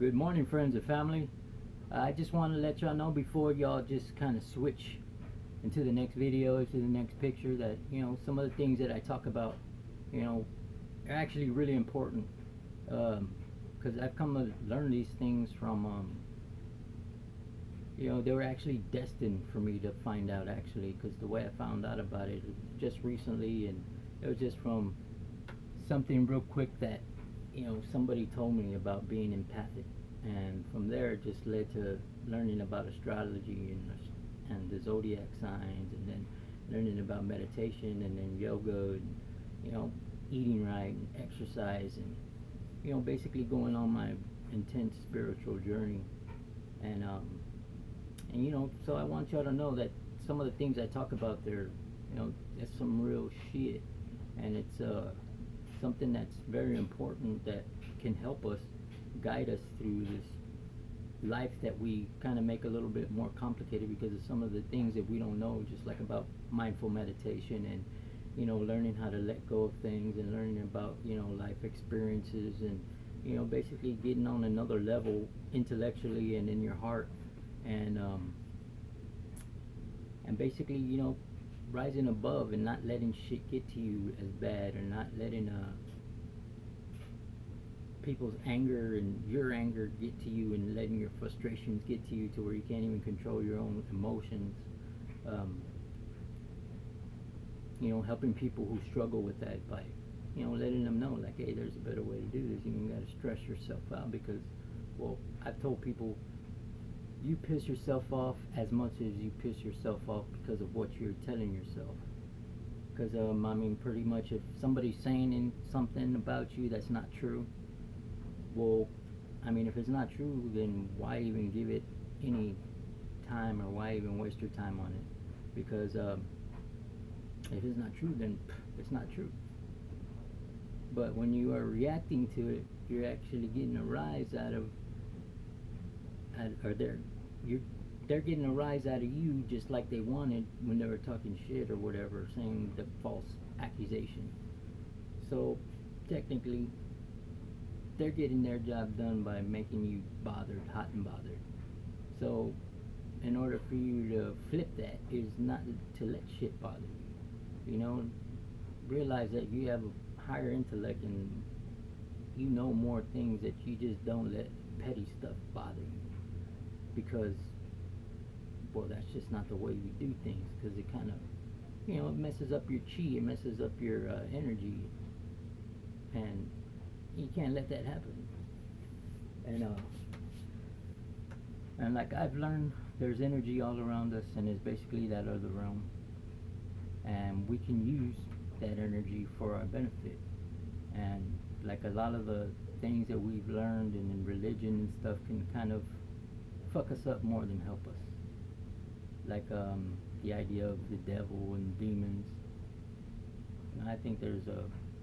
Good morning, friends and family. I just want to let y'all know before y'all just kind of switch into the next video, to the next picture, that some of the things that I talk about, you know, are actually really important. Because I've come to learn these things from, they were actually destined for me to find out. Actually, because the way I found out about it just recently, and it was just from something real quick that somebody told me about being empathic, and from there it just led to learning about astrology and the zodiac signs, and then learning about meditation, and then yoga, and eating right and exercise, and basically going on my intense spiritual journey. And so I want y'all to know that some of the things I talk about there, it's some real shit, and it's something that's very important that can help us guide us through this life that we kind of make a little bit more complicated because of some of the things that we don't know, just like about mindful meditation, and learning how to let go of things, and learning about life experiences, and basically getting on another level intellectually and in your heart, and basically rising above and not letting shit get to you as bad, or not letting people's anger and your anger get to you, and letting your frustrations get to you to where you can't even control your own emotions. um, Helping people who struggle with that by letting them know, like, hey, there's a better way to do this. You ain't got to stress yourself out, because, well, I've told people, you piss yourself off as much as you piss yourself off because of what you're telling yourself. Because I mean, pretty much, if somebody's saying something about you that's not true, well, I mean, if it's not true, then why even give it any time, or why even waste your time on it? Because if it's not true, then it's not true. But when you are reacting to it, you're actually getting a rise out of, or they're getting a rise out of you, just like they wanted when they were talking shit or whatever, saying the false accusation. So technically, they're getting their job done by making you bothered, hot and bothered. So in order for you to flip that, is not to let shit bother you. Realize that you have a higher intellect, and you know more things, that you just don't let petty stuff bother you, because, well, that's just not the way we do things, because it kind of it messes up your chi, it messes up your energy, and you can't let that happen. And like I've learned, there's energy all around us, and it's basically that other realm, and we can use that energy for our benefit. And like a lot of the things that we've learned in religion and stuff can kind of fuck us up more than help us. Like the idea of the devil and demons. I think there's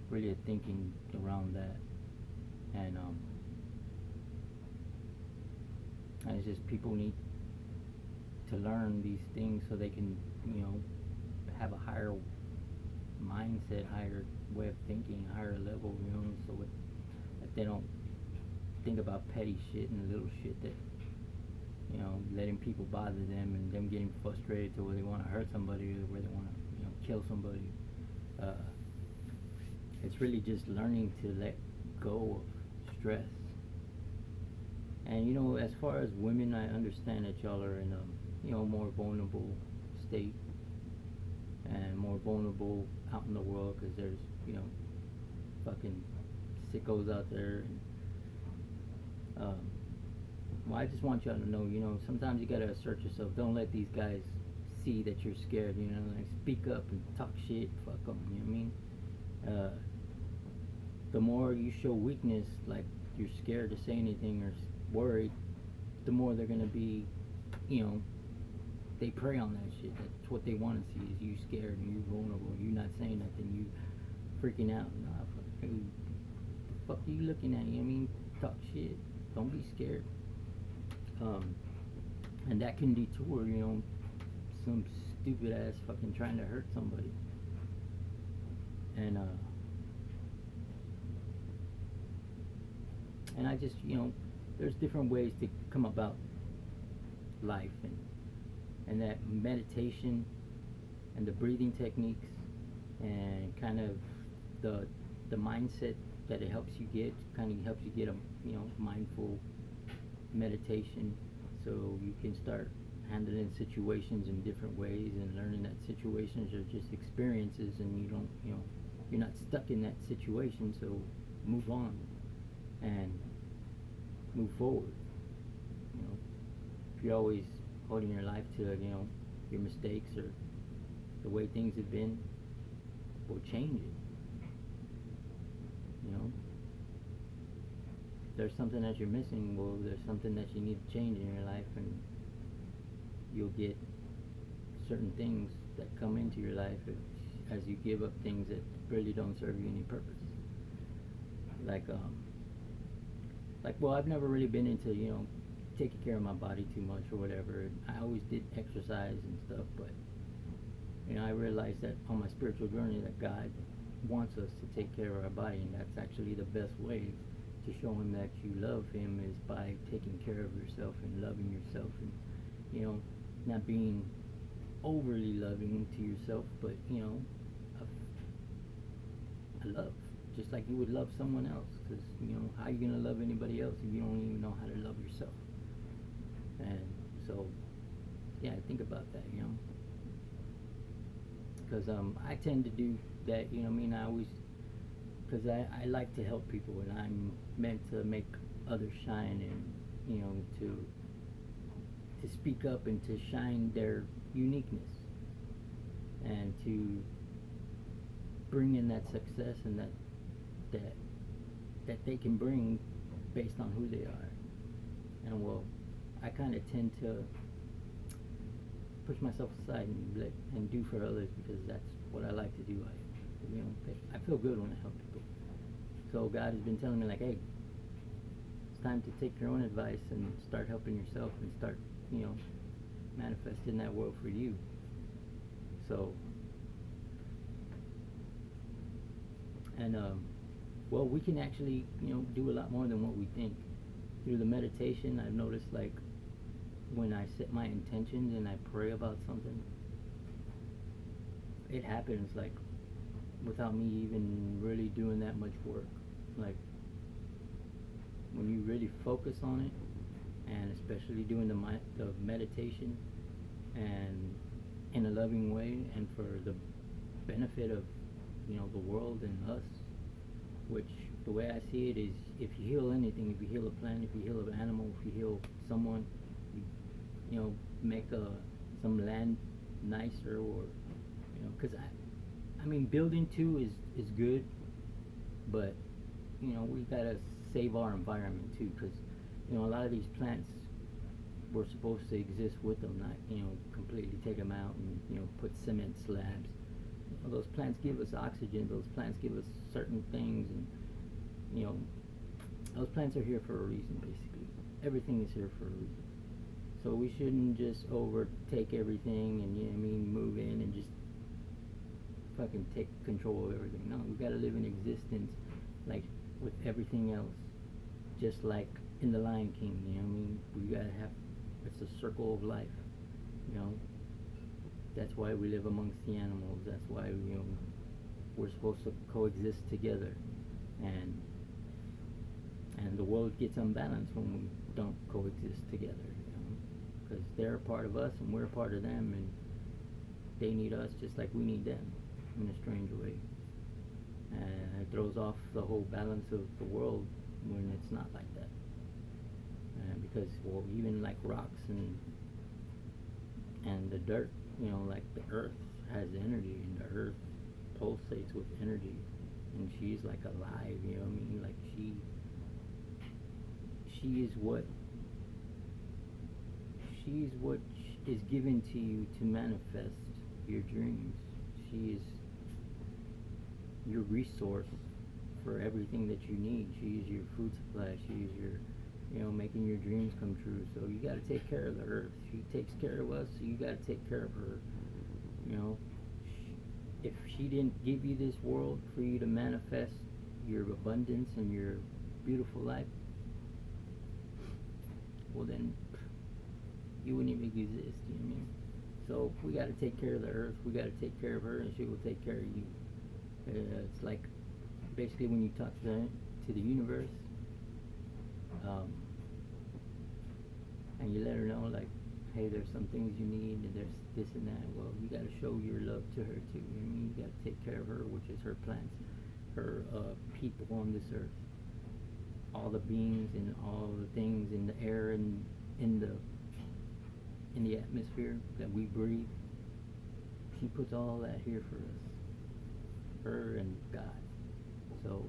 really a thinking around that, and it's just people need to learn these things so they can have a higher mindset, higher way of thinking, higher level, so that they don't think about petty shit and little shit that letting people bother them, and them getting frustrated to where they want to hurt somebody, or where they want to kill somebody. It's really just learning to let go of stress. And as far as women, I understand that y'all are in a more vulnerable state, and more vulnerable out in the world, because there's fucking sickos out there. And well, I just want y'all to know, sometimes you gotta assert yourself. Don't let these guys see that you're scared. Like, speak up and talk shit. Fuck them. You know what I mean? The more you show weakness, like you're scared to say anything or worried, the more they're gonna be, they prey on that shit. That's what they want to see, is you scared and you vulnerable. You not saying nothing. You freaking out. Nah, fuck, the fuck are you looking at? You know what I mean? Talk shit. Don't be scared. And that can detour, some stupid ass fucking trying to hurt somebody. And I just, there's different ways to come about life, and that meditation and the breathing techniques and kind of the mindset that it helps you get, kind of helps you get a mindful meditation, so you can start handling situations in different ways and learning that situations are just experiences, and you don't, you're not stuck in that situation, so move on and move forward. If you're always holding your life to your mistakes or the way things have been, we'll change it. If there's something that you're missing, well, there's something that you need to change in your life, and you'll get certain things that come into your life as you give up things that really don't serve you any purpose. Well, I've never really been into taking care of my body too much or whatever. I always did exercise and stuff, but I realized that on my spiritual journey that God wants us to take care of our body, and that's actually the best way to show Him that you love Him is by taking care of yourself and loving yourself, and not being overly loving to yourself, but a love, just like you would love someone else. Because how are you gonna love anybody else if you don't even know how to love yourself? And so, yeah, think about that, because I tend to do that. I always, because I like to help people, and I'm meant to make others shine, and to speak up and to shine their uniqueness, and to bring in that success and that they can bring based on who they are. And well, I kind of tend to push myself aside and do for others, because that's what I like to do. I feel good when I help people. So God has been telling me, like, hey, it's time to take your own advice and start helping yourself and start manifesting that world for you. So, and well, we can actually do a lot more than what we think. Through the meditation, I've noticed, like, when I set my intentions and I pray about something, it happens, like, without me even really doing that much work. Like, when you really focus on it, and especially doing the meditation, and in a loving way, and for the benefit of the world and us, which the way I see it is, if you heal anything, if you heal a plant, if you heal an animal, if you heal someone, you make some land nicer, or because I mean, building too is good, but we gotta save our environment too, because a lot of these plants were supposed to exist with them, not completely take them out and put cement slabs. Those plants give us oxygen. Those plants give us certain things, and those plants are here for a reason. Basically, everything is here for a reason. So we shouldn't just overtake everything and move in and just fucking take control of everything. No, we gotta live in existence like with everything else, just like in the Lion King. We gotta have, it's a circle of life. That's why we live amongst the animals. That's why we're supposed to coexist together, and the world gets unbalanced when we don't coexist together. Because they're a part of us and we're a part of them, and they need us just like we need them, in a strange way. And it throws off the whole balance of the world when it's not like that. Because, well, even like rocks and the dirt, like the earth has energy, and the earth pulsates with energy, and she's like alive, like she is what is given to you to manifest your dreams. She is your resource for everything that you need. She is your food supply. She is your making your dreams come true. So you got to take care of the earth. She takes care of us, so you got to take care of her. If she didn't give you this world for you to manifest your abundance and your beautiful life, well then you wouldn't even exist. You know what I mean? So we got to take care of the earth. We got to take care of her, and she will take care of you. It's like basically when you talk to the universe, um, and you let her know like, hey, there's some things you need, and there's this and that. Well, you got to show your love to her too. You know what I mean? You got to take care of her, which is her plants, her people on this earth, all the beings and all the things in the air and in the atmosphere that we breathe. She puts all that here for us, her and God. So,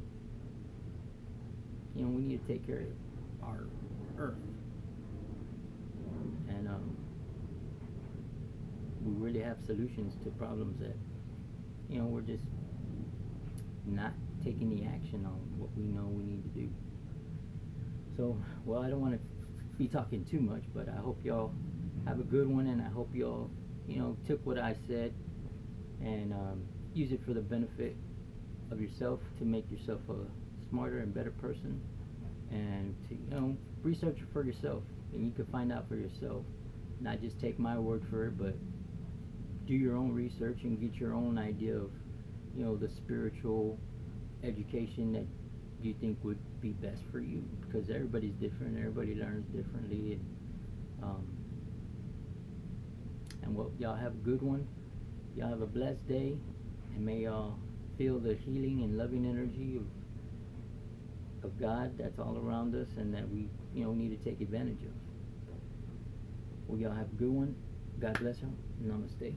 you know, we need to take care of our earth, and we really have solutions to problems that, you know, we're just not taking the action on what we know we need to do. So, well, I don't want to be talking too much, but I hope y'all have a good one, and I hope y'all, you know, took what I said and use it for the benefit of yourself, to make yourself a smarter and better person, and to, you know, research it for yourself, and you can find out for yourself, not just take my word for it, but do your own research and get your own idea of, you know, the spiritual education that you think would be best for you, because everybody's different, everybody learns differently, and well, y'all have a good one, y'all have a blessed day, and may y'all feel the healing and loving energy of God that's all around us, and that we, you know, need to take advantage of. Well, y'all have a good one. God bless you. Namaste.